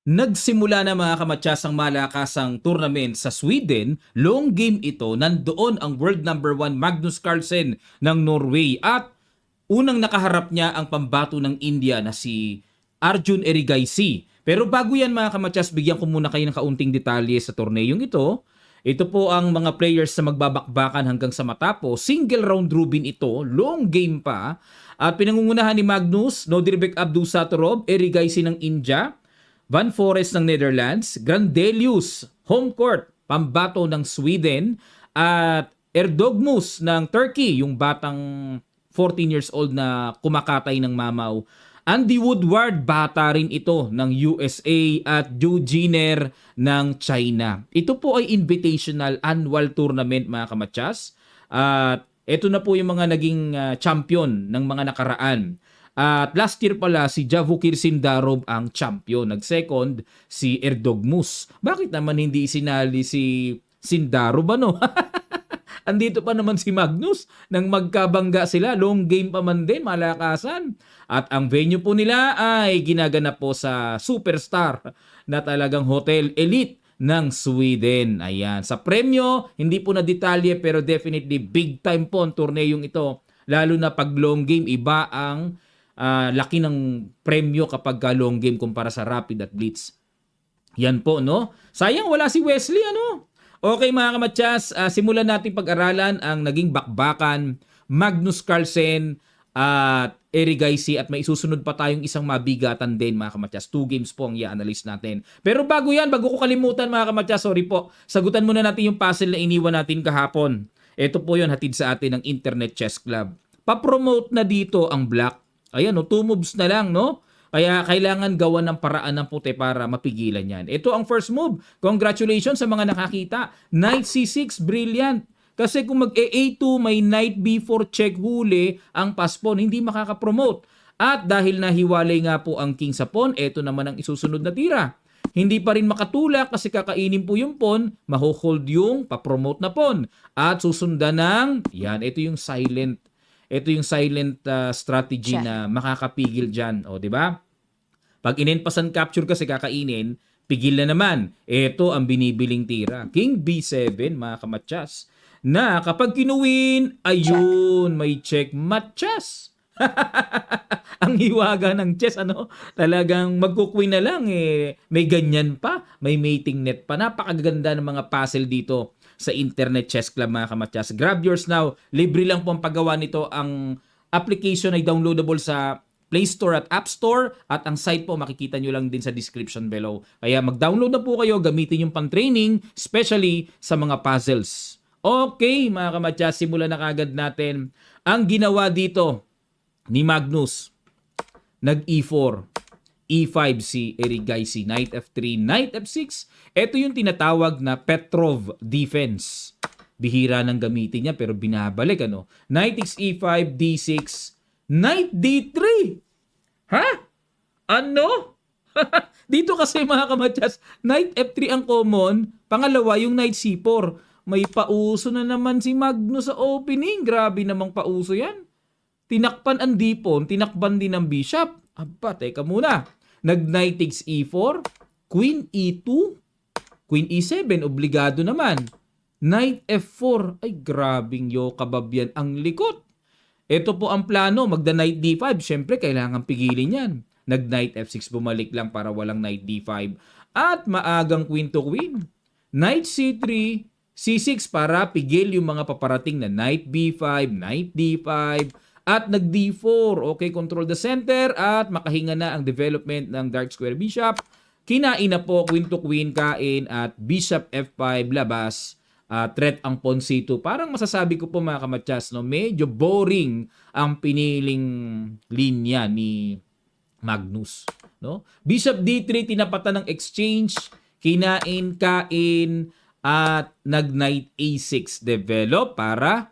Nagsimula na mga kamatyas ang malakasang tournament sa Sweden. Long game ito. Nandoon ang world number 1 Magnus Carlsen ng Norway at unang nakaharap niya ang pambato ng India na si Arjun Erigaisi. Pero bago yan mga kamatyas, bigyan ko muna kayo ng kaunting detalye sa torneyong ito. Ito po ang mga players na magbabakbakan hanggang sa matapos. Single round robin ito, long game pa. At pinangungunahan ni Magnus, Nodirbek Abdusattorov, Erigaisi ng India, Van Forest ng Netherlands, Grandelius, home court, pambato ng Sweden, at Erdogmus ng Turkey, yung batang 14 years old na kumakatay ng mamaw. Andy Woodward, bata rin ito ng USA, at Joe Giner ng China. Ito po ay invitational annual tournament mga kamatsas. At ito na po yung mga naging champion ng mga nakaraan. At last year pala, si Javukir Sindarov ang champion. Nag-second, si Erdogmus. Bakit naman hindi isinali si Sindarov, ano? Andito pa naman si Magnus. Nang magkabangga sila, long game pa man din, malakasan. At ang venue po nila ay ginaganap po sa Superstar na talagang hotel elite ng Sweden. Ayan. Sa premyo, hindi po na detalye pero definitely big time po ang turneyong ito. Lalo na pag long game, iba ang laki ng premyo kapag long game kumpara sa Rapid at Blitz. Yan po, no? Sayang wala si Wesley, ano? Okay mga kamatyas, simulan natin pag-aralan ang naging bakbakan, Magnus Carlsen at Erigaisi, at may isusunod pa tayong isang mabigatan din mga kamatyas. 2 games po ang i-analyze natin. Pero bago yan, bago ko kalimutan mga kamatyas, sorry po, sagutan muna natin yung puzzle na iniwan natin kahapon. Ito po yun, hatid sa atin ng Internet Chess Club. Pa-promote na dito ang Black. Ayan, no, 2 moves na lang, no? Kaya kailangan gawan ng paraan ng puti para mapigilan yan. Ito ang first move. Congratulations sa mga nakakita. Knight C6, brilliant. Kasi kung mag-A2, may Knight B4 check huli, ang paspon, hindi makakapromote. At dahil nahiwalay nga po ang king sa pawn, ito naman ang isusunod na tira. Hindi pa rin makatulak kasi kakainin po yung pawn, maho-hold yung papromote na pawn. At susundan ng, yan, ito yung silent strategy na makakapigil dyan. O, di ba? Pag inenpasan capture kasi kakainin, pigil na naman. Ito ang binibiling tira. King B7, mga kamatsas. Na kapag kinuwin, ayun, may check matchas. Ang hiwaga ng chess, ano? Talagang magkukwin na lang, eh. May ganyan pa. May mating net pa. Napakaganda ng mga puzzle dito sa Internet Chess Club mga kamatyas. Grab yours now. Libre lang po ang paggawa nito. Ang application ay downloadable sa Play Store at App Store, at ang site po makikita nyo lang din sa description below. Kaya mag-download na po kayo, gamitin yung pang-training, especially sa mga puzzles. Okay mga kamatyas, simulan na kagad natin. Ang ginawa dito ni Magnus, nag-E4. E5 si Erigaisi, Knight F3, Knight F6. Ito yung tinatawag na Petrov defense. Bihira nang gamitin niya pero binabalik, ano. Knight E5, D6, Knight D3. Ha? Ano? Dito kasi mga kamatyas, Knight F3 ang common, pangalawa yung Knight C4. May pauso na naman si Magnus sa opening. Grabe namang pauso yan. Tinakpan ang D-pawn, tinakban din ang bishop. Aba, teka muna. Nag-Knight takes E4, Queen E2, Queen E7, obligado naman. Knight F4, ay grabing kabab yan ang likot. Ito po ang plano, magda-Knight D5, syempre kailangan pigilin yan. Nag-Knight F6, bumalik lang para walang Knight D5. At maagang Queen to Queen. Knight C3, C6 para pigil yung mga paparating na Knight B5, Knight D5, at nag-D4. Okay, control the center at makahinga na ang development ng Dark Square Bishop. Kinain na po, Queen to Queen kain, at Bishop F5 labas. Threat ang Pawn C2. Parang masasabi ko po mga kamatyas, no, medyo boring ang piniling linya ni Magnus. No? Bishop D3, tinapatan ng exchange, kinain, kain, at nag-Knight A6 develop para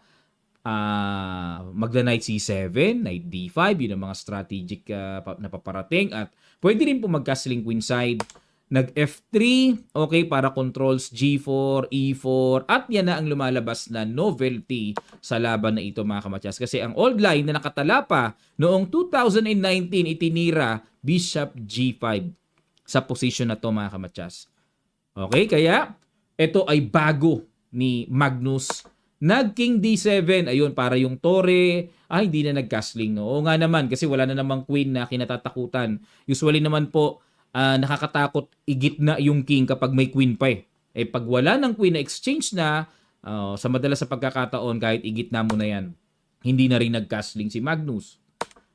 magda-Knight C7, Knight D5, yun ang mga strategic na paparating, at pwede rin po mag-castling queenside. Nag-F3, okay, para controls G4, E4, at yan na ang lumalabas na novelty sa laban na ito mga kamatyas. Kasi ang old line na nakatala pa noong 2019 itinira Bishop G5. sa position na to mga kamatsas. Okay, kaya ito ay bago ni Magnus. Nag-King D7, ayun, para yung Torre, hindi na nag-castling. No? Oo nga naman, kasi wala na namang Queen na kinatatakutan. Usually naman po, nakakatakot igitna yung King kapag may Queen pa eh. Eh pag wala ng Queen na exchange na, sa madalas sa pagkakataon, kahit igitna mo na yan, hindi na rin nag-castling si Magnus.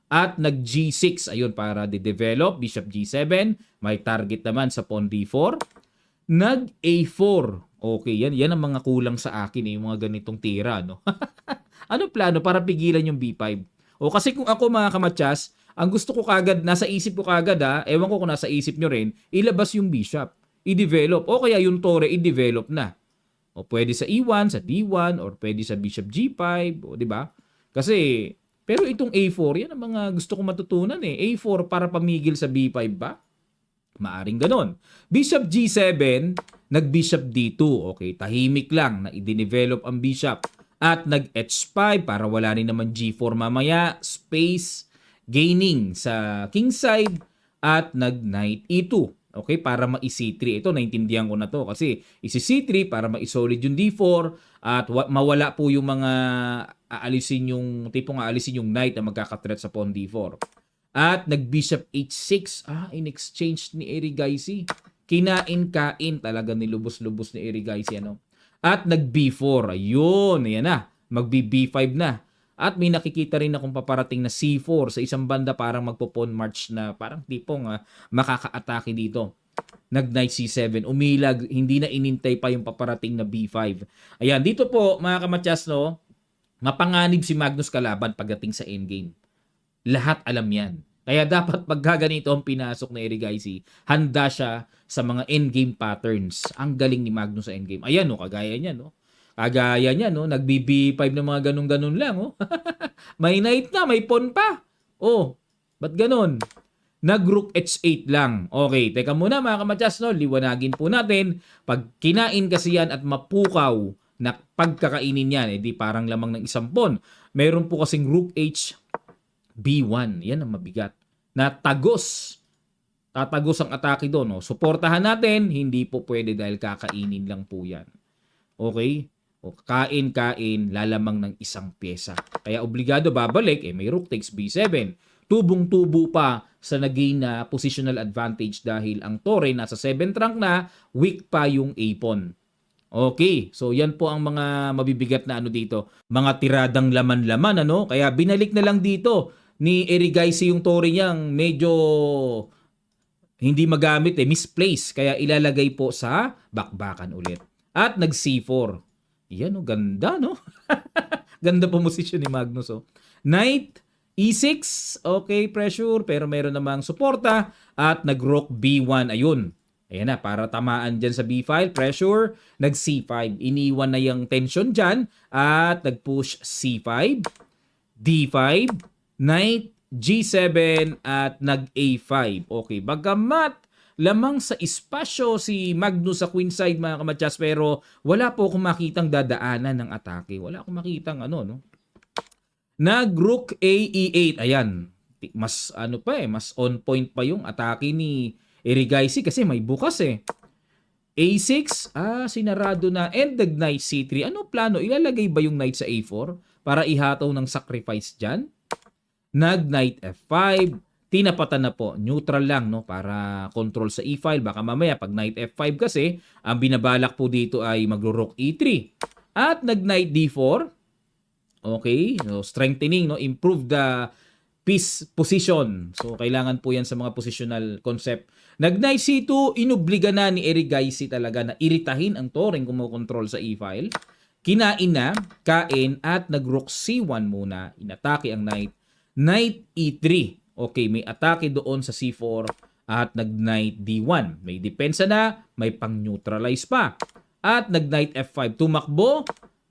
At nag-G6, ayun, para de-develop, Bishop G7, may target naman sa Pawn D4. Nag-A4, okay, yan ang mga kulang sa akin yung mga ganitong tira, no? Ano plano para pigilan yung B5? O kasi kung ako mga kamatsas, ang gusto ko kagad, nasa isip ko kagad ewan ko kung nasa isip nyo rin, ilabas yung bishop, i-develop, o kaya yung Torre, i-develop na. O pwede sa E1, sa D1, or pwede sa Bishop G5, o di ba? Kasi, pero itong A4, yan ang mga gusto ko matutunan eh. A4 para pamigil sa B5 ba? Maaring ganon. Bishop G7, nag-Bishop D2. Okay, tahimik lang na i-develop ang Bishop. At nag-H5 para wala rin naman G4 mamaya. Space gaining sa king side. At nag-Knight E2. Okay, para ma-C3. Ito, naintindihan ko na to. Kasi isi-C3 para ma-solid yung D4. At mawala po yung mga aalisin yung knight na magkakatret sa pawn D4. At nag-Bishop H6. In-exchange ni Erigaisi. Kinain-kain talaga nilubos-lubos ni Erigaisi. Ano? At nag-B4. Ayun, ayan na. Mag-B5 na. At may nakikita rin akong paparating na C4 sa isang banda parang magpo-pawn march na parang tipong makaka-atake dito. Nag-Knight C7. Umilag. Hindi na inintay pa yung paparating na B5. Ayan, dito po mga kamatyas, no, mapanganib si Magnus kalaban pagdating sa endgame. Lahat alam yan. Kaya dapat pagkaganito ang pinasok na Erigaisi, handa siya sa mga endgame patterns. Ang galing ni Magnus sa endgame. Ayan, no, kagaya niya, no. Kagaya niya, no, nag-BB5 na mga ganun-ganun lang, oh. May knight na, may pawn pa. Oh, ba't ganun? Nag-rook H8 lang. Okay, teka muna mga kamatyas, no, liwanagin po natin. Pag kinain kasi yan at mapukaw na pagkakainin yan, di parang lamang ng isang pawn. Meron po kasing rook H B1. Yan ang mabigat. Na tagos. Tatagos ang atake doon. No? Suportahan natin. Hindi po pwede dahil kakainin lang po yan. Okay? O, kain-kain, lalamang ng isang pyesa. Kaya obligado babalik. May rook takes B7. Tubong-tubo pa sa nagain na positional advantage dahil ang Torre nasa 7th rank na, weak pa yung A-pawn. Okay, so yan po ang mga mabibigat na ano dito. Mga tiradang laman-laman, ano? Kaya binalik na lang dito ni Erigaisi yung Torre niyang medyo hindi magamit misplaced. Kaya ilalagay po sa bakbakan ulit. At nag-C4. Yan, ganda, no? Ganda po posisyon ni Magnus, oh. Knight E6, okay, pressure, pero meron namang suporta. At nag-rook B1, ayun. Ayan na, para tamaan dyan sa B5, pressure, nag-C5. Iniwan na yung tension dyan at nag-push C5, D5, Knight, G7 at nag-A5. Okay, bagamat lamang sa espasyo si Magnus sa queen side mga kamatyas, pero wala po akong makitang dadaanan ng atake. Wala akong makitang ano, no? Nag-rook A, E8. Ayan, mas ano pa mas on point pa yung atake ni Erigaisi kasi may bukas A6, sinarado na. And nag-Knight C3. Ano plano? Ilalagay ba yung Knight sa A4 para ihataw ng sacrifice dyan? Nag-Knight F5. Tinapatan na po. Neutral lang, no? Para control sa E5. Baka mamaya pag Knight F5 kasi, ang binabalak po dito ay magro-rook E3. At nag-Knight D4. Okay. So, strengthening, no? Improve the piece position. So, kailangan po yan sa mga positional concept. Nag-Knight C2, inobliga na ni Erigaisi talaga na iritahin ang Torre kung kumokontrol sa E-file. Kinain na, kain, at nag-rook C1 muna. Inatake ang Knight. Knight E3. Okay, may atake doon sa C4 at nag-Knight D1. May depensa na, may pang-neutralize pa. At nag-Knight F5. Tumakbo,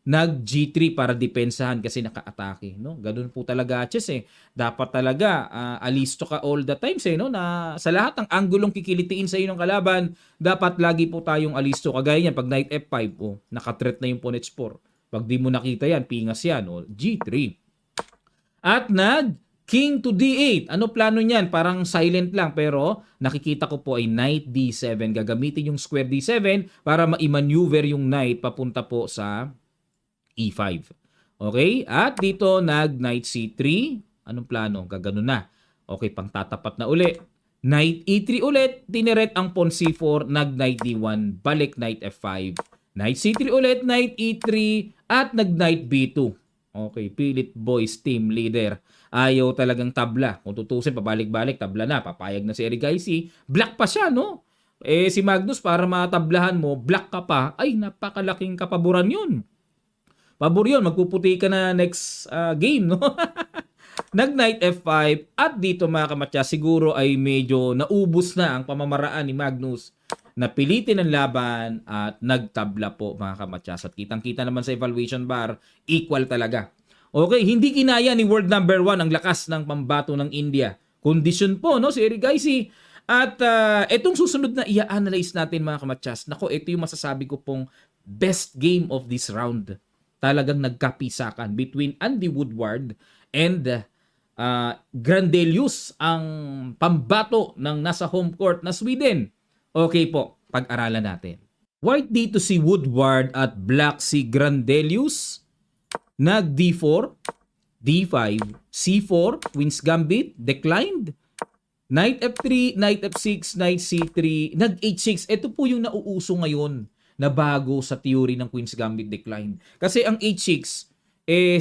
nag-G3 para depensahan kasi naka-atake, no? Ganun po talaga chess Dapat talaga alisto ka all the time no? Na sa lahat ng anggulong kikilitiin sa iyo ng kalaban, dapat lagi po tayong alisto. Kagaya niyan pag Knight F5, naka-threat na yung pawn H4. Pag di mo nakita yan, pingas yan, G3. At nag King to D8. Ano plano niyan? Parang silent lang pero nakikita ko po ay Knight D7. Gagamitin yung square D7 para ma-maneuver yung knight papunta po sa E5. Okay? At dito nag-Knight C3. Anong plano? Gaganon na. Okay, pang tatapat na uli. Knight E3 ulit. Tineret ang pawn C4. Nag-Knight D1. Balik Knight F5. Knight C3 ulit. Knight E3. At nag-Knight B2. Okay, Pilit Boys team leader. Ayaw talagang tabla. Kung tutusin, pabalik-balik, tabla na. Papayag na si Eric Gaisi. Black pa siya, no? Eh, si Magnus, para matablahan mo, black ka pa. Ay, napakalaking kapaboran yun. Pabor yun, magpuputi ka na next game, no? Nag-Knight F5 at dito mga kamatya, siguro ay medyo naubos na ang pamamaraan ni Magnus. Napilitin ang laban at nagtabla po mga kamatyas. At kitang-kita naman sa evaluation bar, equal talaga. Okay, hindi kinaya ni world number 1 ang lakas ng pambato ng India. Condition po, no, si Eric Gaisi. At itong susunod na i-analyze natin mga kamatyas. Nako, ito yung masasabi ko pong best game of this round. Talagang nagkapisakan between Andy Woodward and Grandelius, ang pambato ng nasa home court na Sweden. Okay po, pag-aralan natin. White dito si Woodward at black si Grandelius. Nag D4, D5, C4, Queen's Gambit, declined. Knight F3, Knight F6, Knight C3, nag H6. Ito po yung nauuso ngayon na bago sa theory ng Queen's Gambit decline. Kasi ang H6,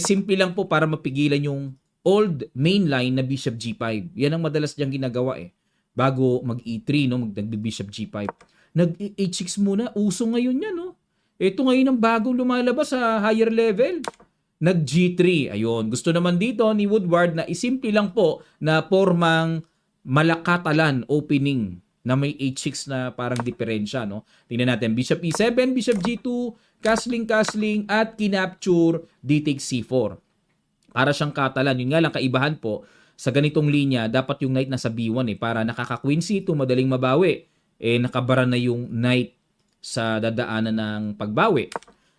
simple lang po para mapigilan yung old main line na Bishop G5. Yan ang madalas diyang ginagawa bago mag E3, no, mag-Bishop G5. Nag-H6 muna, uso ngayon yan, no? Ito ngayon ang bagong lumalabas sa higher level. Nag-G3, ayun. Gusto naman dito ni Woodward na isimple lang po na formang malakatalan opening na may H6 na parang diferensya, no? Tingnan natin, Bishop E7, Bishop G2, castling, at kinapture, D takes C4. Para siyang katalan. Yun nga lang, kaibahan po, sa ganitong linya, dapat yung knight nasa B1 para nakaka-queen C2, madaling mabawi. Nakabara na yung knight sa dadaanan ng pagbawi.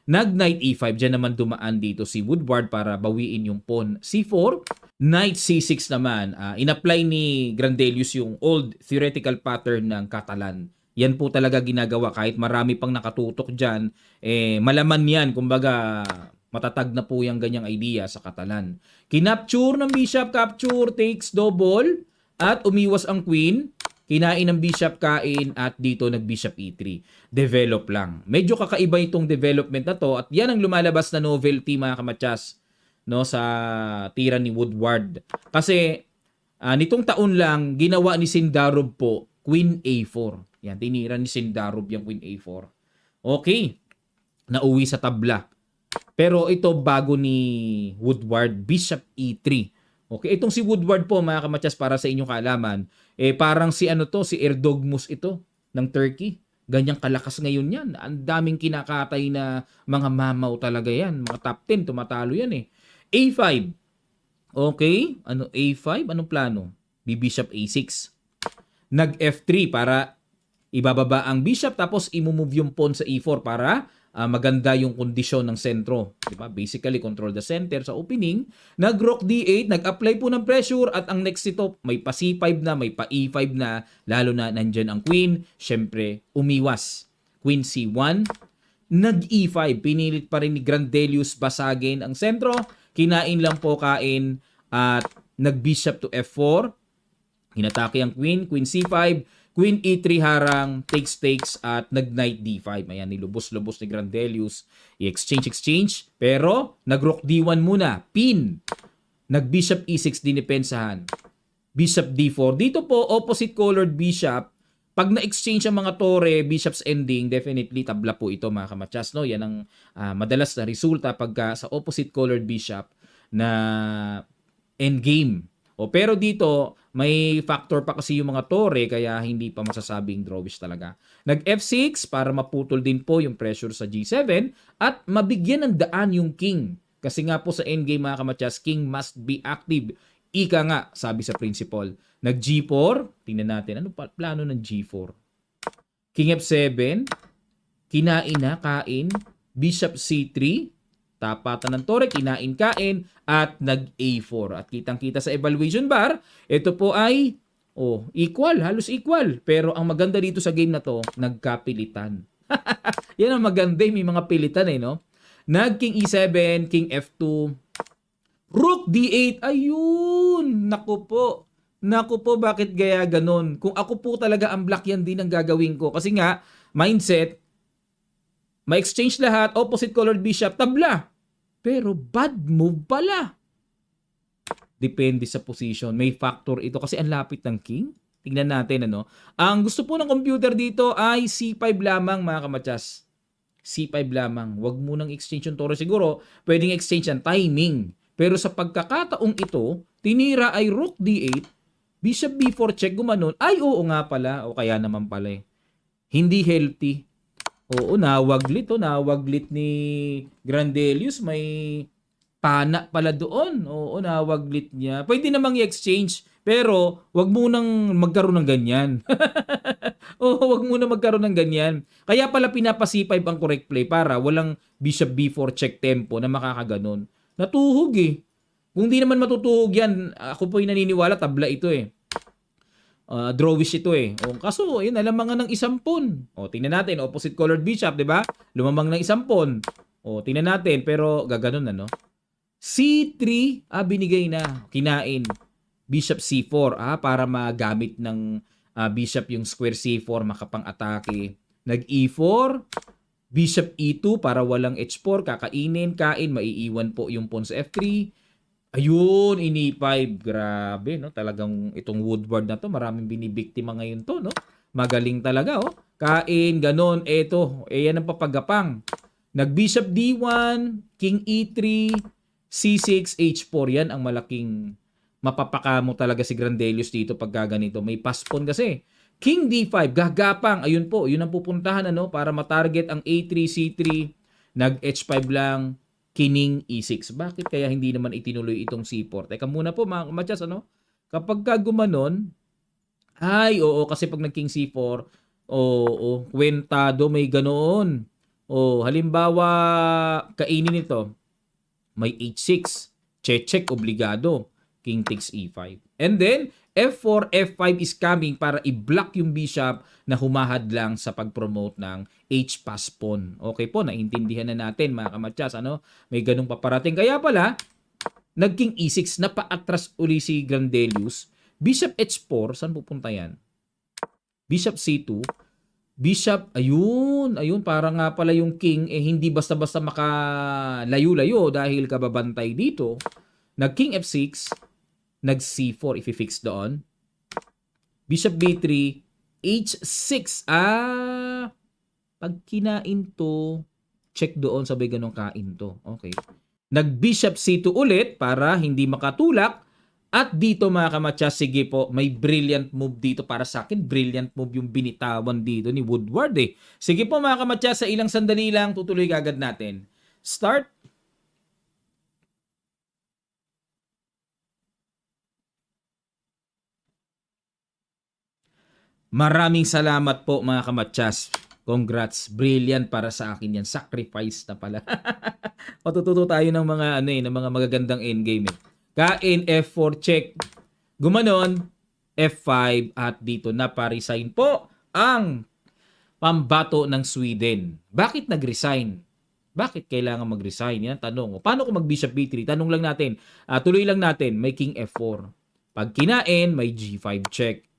Nag-Knight E5, dyan naman dumaan dito si Woodward para bawiin yung pawn C4. Knight C6 naman, in-apply ni Grandelius yung old theoretical pattern ng Catalan. Yan po talaga ginagawa kahit marami pang nakatutok dyan. Malaman yan, kumbaga matatag na po yung ganyang idea sa Catalan. Kinapture ng bishop, capture, takes double, at umiwas ang queen. Kinain ng bishop, kain, at dito nag-bishop E3. Develop lang. Medyo kakaiba itong development na to at yan ang lumalabas na novelty mga kamatyas, no, sa tira ni Woodward. Kasi nitong taon lang, ginawa ni Sindarov po, Queen A4. Yan, tinira ni Sindarov yung Queen A4. Okay, nauwi sa tabla. Pero ito bago ni Woodward, Bishop E3. Okay, itong si Woodward po mga kamatyas, para sa inyong kaalaman, parang si si Erdogmus ito ng Turkey. Ganyang kalakas ngayon yan. Ang daming kinakatay na mga mamaw talaga yan. Mga top 10, tumatalo yan A5. Okay, A5? Anong plano? Bishop A6. Nag F3 para ibababa ang bishop tapos i-move yung pawn sa E4 para maganda yung kondisyon ng sentro. Diba? Basically, control the center sa opening. Nag-rook D8, nag-apply po ng pressure at ang next ito, may pa C5 na, may pa E5 na, lalo na nandyan ang queen. Siyempre, umiwas. Queen C1, nag-E5. Pinilit pa rin ni Grandelius basagin ang sentro. Kinain lang po kain at nag-bishop to F4. Hinatake ang queen, Queen C5, Queen E3 harang, takes, at nag-Knight D5. Ayan, nilubos-lubos ni Grandelius. I-exchange. Pero, nag-Rook D1 muna. Pin. Nag-Bishop E6, dinipensahan. Bishop D4. Dito po, opposite colored bishop. Pag na-exchange ang mga tore, bishop's ending, definitely tabla po ito mga kamatyas. No? Yan ang madalas na resulta pagka sa opposite colored bishop na endgame. Pero dito, may factor pa kasi yung mga tore kaya hindi pa masasabing drawish talaga. Nag F6 para maputol din po yung pressure sa G7 at mabigyan ng daan yung king. Kasi nga po sa endgame mga kamatyas, king must be active. Ika nga, sabi sa principle. Nag G4, tingnan natin, ano pa plano ng G4? King F7, kinain na, kain, Bishop C3, Tapatan ng tore, kinain-kain, at nag-A4. At kitang-kita sa evaluation bar, ito po ay equal, halos equal. Pero ang maganda dito sa game na to, nagkapilitan. Yan ang maganda, may mga pilitan no? Nag-King E7, King F2, Rook D8, ayun! Naku po, bakit gaya ganon? Kung ako po talaga ang black, yan din ang gagawin ko. Kasi nga, mindset, ma-exchange lahat, opposite colored bishop, tabla. Pero bad move pala. Depende sa position. May factor ito kasi ang lapit ng king. Tingnan natin Ang gusto po ng computer dito ay C5 lamang mga kamatsas. C5 lamang. Huwag mo nang exchange yung toro. Siguro, pwedeng exchange yan. Timing. Pero sa pagkakataong ito, tinira ay Rook D8, Bishop B4 check, gumanon. Ay, oo nga pala. O kaya naman pala Hindi healthy. Oo, nawaglit ni Grandelius. May pana pala doon. Oo, nawaglit niya. Pwede namang i-exchange. Pero, wag munang magkaroon ng ganyan. Oo, wag muna magkaroon ng ganyan. Kaya pala pinapa-C5 ang correct play para walang Bishop B4 check tempo na makakaganon. Natuhog Kung di naman matutuhog yan, ako po yung naniniwala, tabla ito drawish ito kaso, ayun, nalamangan ng isang pawn. Tingnan natin, opposite colored bishop, di ba? Lumamang ng isang pawn. Tingnan natin, pero gaganon C3, binigay na, kinain. Bishop C4, para magamit ng bishop yung square C4, makapang-atake. Nag-E4, Bishop E2 para walang H4, kain, maiiwan po yung pawn sa F3. Ayun, ini-5. Grabe, Talagang itong Woodward na to, maraming binibiktima ngayon to, Magaling talaga, Kain, ganon, eto. Yan ang papagapang. Nag-Bishop D1, King E3, C6, H4. Yan ang malaking mapapakamo talaga si Grandelius dito pag ganito. May paspon kasi. King D5, gagapang. Ayun po, yun ang pupuntahan para matarget ang A3, C3. Nag-H5 lang. Kining E6. Bakit kaya hindi naman itinuloy itong C4? Teka muna po mga kamatsas, Kapag gumanon, kasi pag nag-King C4, kwentado may ganoon. Halimbawa, kainin ito, may H6, check, obligado. King takes E5. And then, F4, F5 is coming para i-block yung bishop na humahad lang sa pag-promote ng H-pass pawn. Okay po, naintindihan na natin mga kamatsas. May ganung paparating. Kaya pala, nag-King E6, napa-atras uli si Grandelius. Bishop H4, saan pupunta yan? Bishop C2. Bishop, ayun, para nga pala yung king, hindi basta-basta makalayo-layo dahil kababantay dito. Nag-King F6, nag-C4, i-fix doon. Bishop B3, H6. Pag kinain to, check doon, sabay ganun kain to. Okay. Nag-Bishop C2 ulit para hindi makatulak. At dito mga kamatsas, sige po, may brilliant move dito para sa akin. Brilliant move yung binitawan dito ni Woodward Sige po mga kamatsas, sa ilang sandali lang, tutuloy agad natin. Start. Maraming salamat po mga kamatsas. Congrats. Brilliant para sa akin yan. Sacrifice na pala. Matututo tayo ng mga ng mga magagandang endgame Kain, F4 check. Gumanon, F5 at dito na pa-resign po ang pambato ng Sweden. Bakit nag-resign? Bakit kailangan mag-resign? Yan ang tanong. Paano kung mag-Bishop B3? Tanong lang natin. Tuloy lang natin. May King F4. Pag kinain, may G5 check.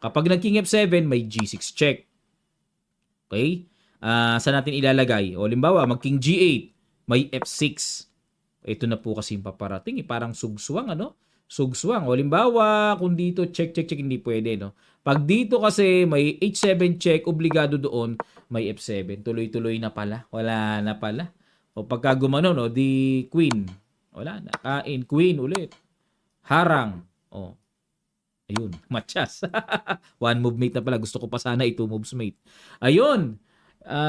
Kapag nag-King F7, may G6 check. Okay? Saan natin ilalagay? Halimbawa, mag-King G8, may F6. Ito na po kasi yung paparating. Parang sugswang, Sugswang. Halimbawa, kung dito, check, hindi pwede, Pag dito kasi, may H7 check, obligado doon, may F7. Tuloy-tuloy na pala. Wala na pala. Pagka gumano, di Queen. Wala na. Kain, Queen ulit. Harang. Ayun, matchas. One move mate na pala. Gusto ko pa sana 2 moves mate. Ayun.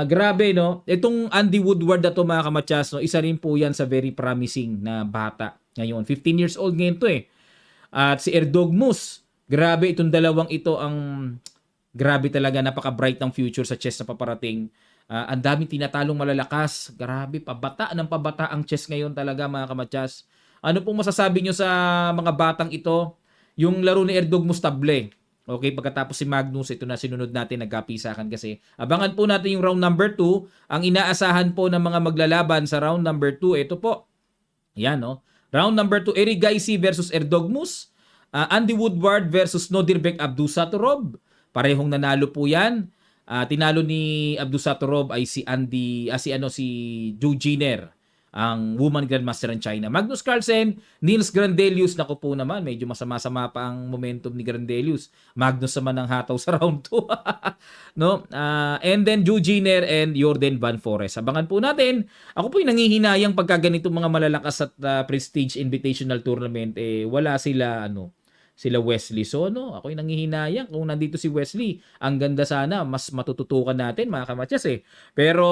Grabe, Itong Andy Woodward na to mga kamatsas, isa rin po yan sa very promising na bata. Ngayon, 15 years old ngayon to At si Erdogmus, grabe itong dalawang ito ang grabe talaga, napaka-bright ng future sa chess na paparating. Ang daming tinatalong malalakas. Grabe, pabata ng pabata ang chess ngayon talaga mga kamatyas. Ano pong masasabi nyo sa mga batang ito? Yung laro ni Erdog Mustable. Okay, pagkatapos si Magnus, ito na sinunod natin, nagkapisakan kasi. Abangan po natin yung round number 2. Ang inaasahan po ng mga maglalaban sa round number 2, ito po. Yan, no? Round number 2, Eric Gaisi versus Erdogmus. Andy Woodward versus Nodirbek Abdusattorov. Parehong nanalo po yan. Tinalo ni Abdusattorov ay si si Joe Giner, ang woman grandmaster ng China. Magnus Carlsen, Niels Grandelius, naku po naman, medyo masama-sama pa ang momentum ni Grandelius. Magnus naman ang hataw sa round 2. No? And then Joe Giner and Jordan Van Forest. Abangan po natin. Ako po yung nangihinayang pagka ganito mga malalakas at prestige invitational tournament, wala sila Wesley. So, ako yung nangihinayang kung nandito si Wesley. Ang ganda sana, mas matututukan natin mga kamatyas Pero,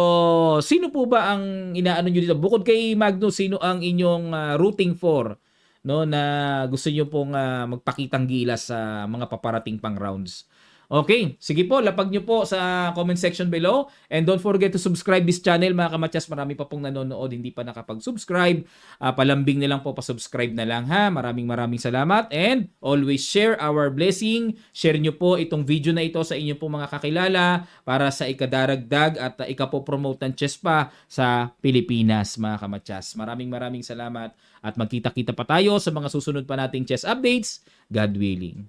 sino po ba ang inaano nyo dito? Bukod kay Magnus, sino ang inyong rooting for, no, na gusto nyo pong magpakitang gilas sa mga paparating pang rounds? Okay, sige po, lapag nyo po sa comment section below. And don't forget to subscribe this channel mga kamatyas. Marami pa pong nanonood, hindi pa nakapag-subscribe. Palambing na lang po, pa-subscribe na lang ha. Maraming salamat. And always share our blessing. Share nyo po itong video na ito sa inyo po mga kakilala para sa ikadaragdag at ikapopromote ng chess pa sa Pilipinas mga kamatyas. Maraming salamat at magkita-kita pa tayo sa mga susunod pa nating chess updates. God willing.